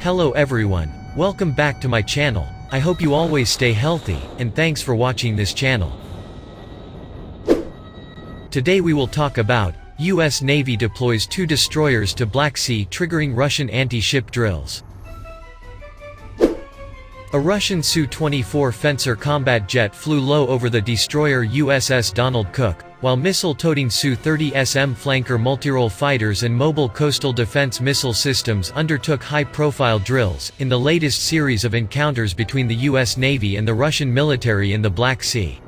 Hello everyone, welcome back to my channel. I hope you always stay healthy, and thanks for watching this channel. Today we will talk about US Navy deploys 2 destroyers to Black Sea triggering Russian anti-ship drills. A Russian Su-24 Fencer combat jet flew low over the destroyer USS Donald Cook, while missile-toting Su-30SM Flanker multirole fighters and mobile coastal defense missile systems undertook high-profile drills in the latest series of encounters between the US Navy and the Russian military in the Black Sea.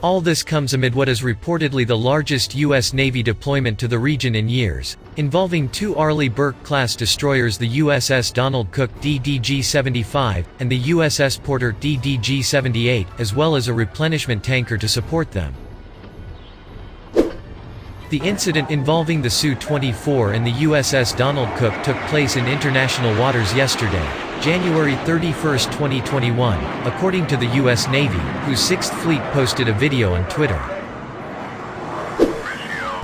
All this comes amid what is reportedly the largest US Navy deployment to the region in years, involving 2 Arleigh Burke-class destroyers, the USS Donald Cook DDG-75 and the USS Porter DDG-78, as well as a replenishment tanker to support them. The incident involving the Su-24 and the USS Donald Cook took place in international waters yesterday, January 31, 2021, according to the US Navy, whose 6th Fleet posted a video on Twitter.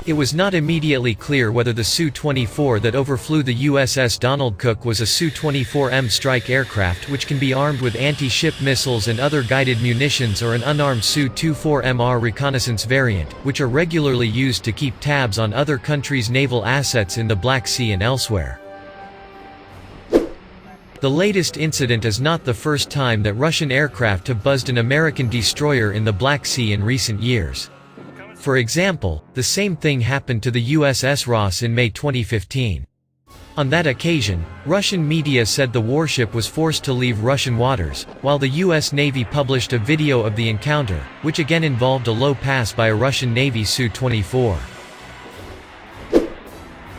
It was not immediately clear whether the Su-24 that overflew the USS Donald Cook was a Su-24M strike aircraft which can be armed with anti-ship missiles and other guided munitions, or an unarmed Su-24MR reconnaissance variant, which are regularly used to keep tabs on other countries' naval assets in the Black Sea and elsewhere. The latest incident is not the first time that Russian aircraft have buzzed an American destroyer in the Black Sea in recent years. For example, the same thing happened to the USS Ross in May 2015. On that occasion, Russian media said the warship was forced to leave Russian waters, while the US Navy published a video of the encounter, which again involved a low pass by a Russian Navy Su-24.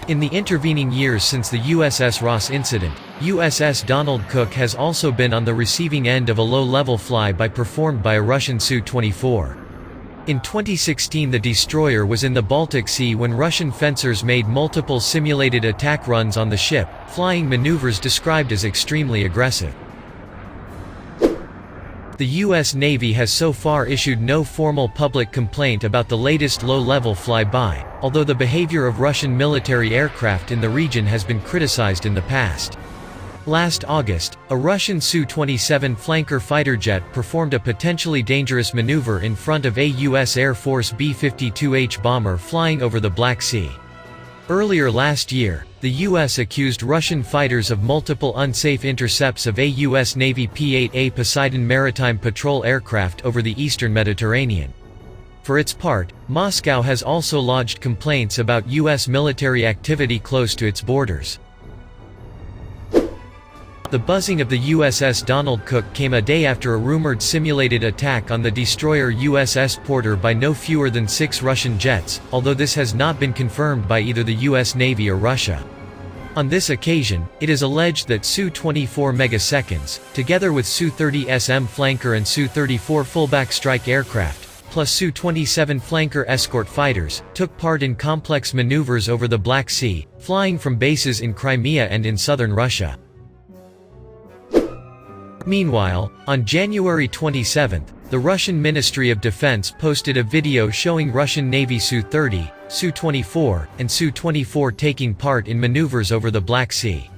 In the intervening years since the USS Ross incident, USS Donald Cook has also been on the receiving end of a low-level flyby performed by a Russian Su-24. In 2016, the destroyer was in the Baltic Sea when Russian fencers made multiple simulated attack runs on the ship, flying maneuvers described as extremely aggressive. The US Navy has so far issued no formal public complaint about the latest low-level flyby, although the behavior of Russian military aircraft in the region has been criticized in the past. Last August, a Russian Su-27 Flanker fighter jet performed a potentially dangerous maneuver in front of a U.S. Air Force B-52H bomber flying over the Black Sea. Earlier last year, the U.S. accused Russian fighters of multiple unsafe intercepts of a U.S. Navy P-8A Poseidon maritime patrol aircraft over the eastern Mediterranean. For its part, Moscow has also lodged complaints about U.S. military activity close to its borders. The buzzing of the USS Donald Cook came a day after a rumored simulated attack on the destroyer USS Porter by no fewer than 6 Russian jets, although this has not been confirmed by either the US Navy or Russia. On this occasion, it is alleged that Su-24 megaseconds, together with Su-30SM Flanker and Su-34 fullback strike aircraft, plus Su-27 Flanker escort fighters, took part in complex maneuvers over the Black Sea, flying from bases in Crimea and in southern Russia. Meanwhile, on January 27, the Russian Ministry of Defense posted a video showing Russian Navy Su-30, Su-24, and Su-24 taking part in maneuvers over the Black Sea.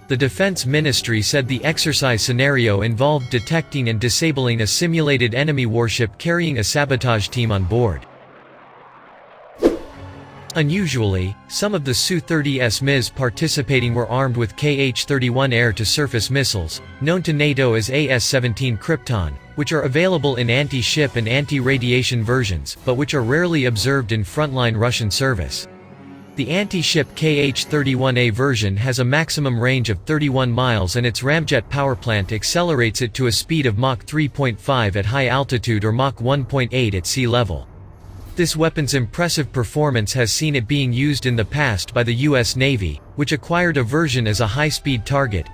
The Defense Ministry said the exercise scenario involved detecting and disabling a simulated enemy warship carrying a sabotage team on board. Unusually, some of the Su-30S MiS participating were armed with Kh-31 air-to-surface missiles, known to NATO as AS-17 Krypton, which are available in anti-ship and anti-radiation versions, but which are rarely observed in frontline Russian service. The anti-ship Kh-31A version has a maximum range of 31 miles and its ramjet powerplant accelerates it to a speed of Mach 3.5 at high altitude or Mach 1.8 at sea level. This weapon's impressive performance has seen it being used in the past by the US Navy, which acquired a version as a high-speed target.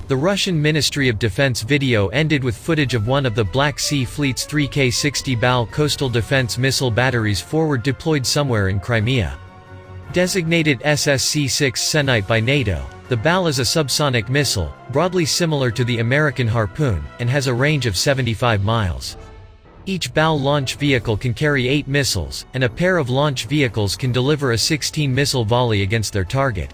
The Russian Ministry of Defense video ended with footage of one of the Black Sea Fleet's 3 K-60 BAL coastal defense missile batteries forward deployed somewhere in Crimea. Designated SSC-6 Senite by NATO, the BAL is a subsonic missile, broadly similar to the American Harpoon, and has a range of 75 miles. Each BAL launch vehicle can carry 8 missiles, and a pair of launch vehicles can deliver a 16-missile volley against their target.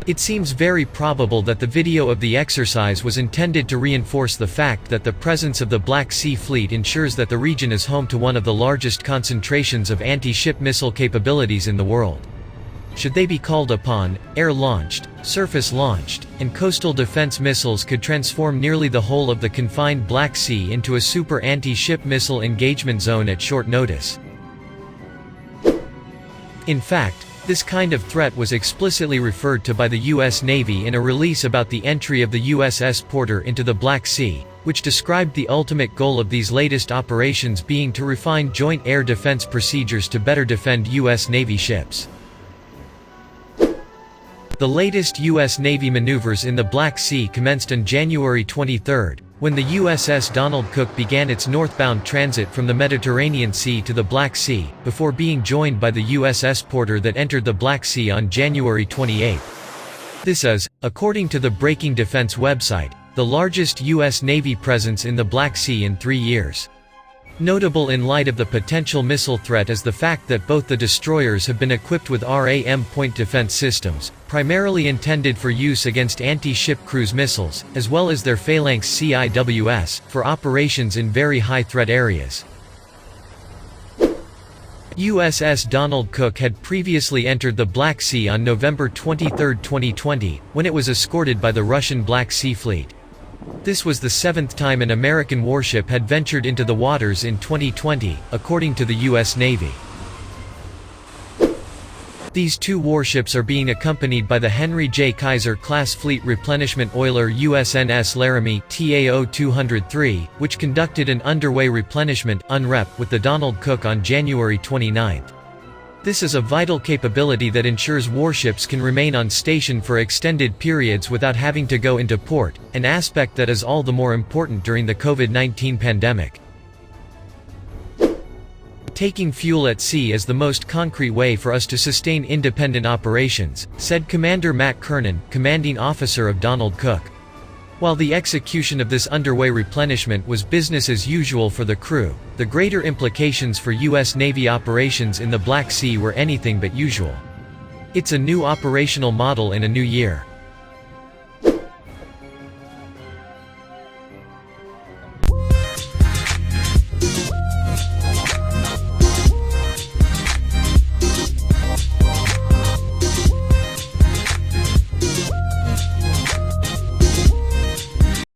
It seems very probable that the video of the exercise was intended to reinforce the fact that the presence of the Black Sea Fleet ensures that the region is home to one of the largest concentrations of anti-ship missile capabilities in the world. Should they be called upon, air-launched, surface-launched, and coastal defense missiles could transform nearly the whole of the confined Black Sea into a super anti-ship missile engagement zone at short notice. In fact, this kind of threat was explicitly referred to by the U.S. Navy in a release about the entry of the USS Porter into the Black Sea, which described the ultimate goal of these latest operations being to refine joint air defense procedures to better defend U.S. Navy ships. The latest U.S. Navy maneuvers in the Black Sea commenced on January 23, when the USS Donald Cook began its northbound transit from the Mediterranean Sea to the Black Sea, before being joined by the USS Porter that entered the Black Sea on January 28. This is, according to the Breaking Defense website, the largest U.S. Navy presence in the Black Sea in 3 years. Notable in light of the potential missile threat is the fact that both the destroyers have been equipped with RAM point defense systems, primarily intended for use against anti-ship cruise missiles, as well as their Phalanx CIWS, for operations in very high-threat areas. USS Donald Cook had previously entered the Black Sea on November 23, 2020, when it was escorted by the Russian Black Sea Fleet. This was the 7th time an American warship had ventured into the waters in 2020, according to the U.S. Navy. These two warships are being accompanied by the Henry J. Kaiser-class fleet replenishment oiler USNS Laramie TAO-203, which conducted an underway replenishment (UNREP) with the Donald Cook on January 29. This is a vital capability that ensures warships can remain on station for extended periods without having to go into port, an aspect that is all the more important during the COVID-19 pandemic. Taking fuel at sea is the most concrete way for us to sustain independent operations, said Commander Matt Kernan, commanding officer of Donald Cook. While the execution of this underway replenishment was business as usual for the crew, the greater implications for U.S. Navy operations in the Black Sea were anything but usual. It's a new operational model in a new year.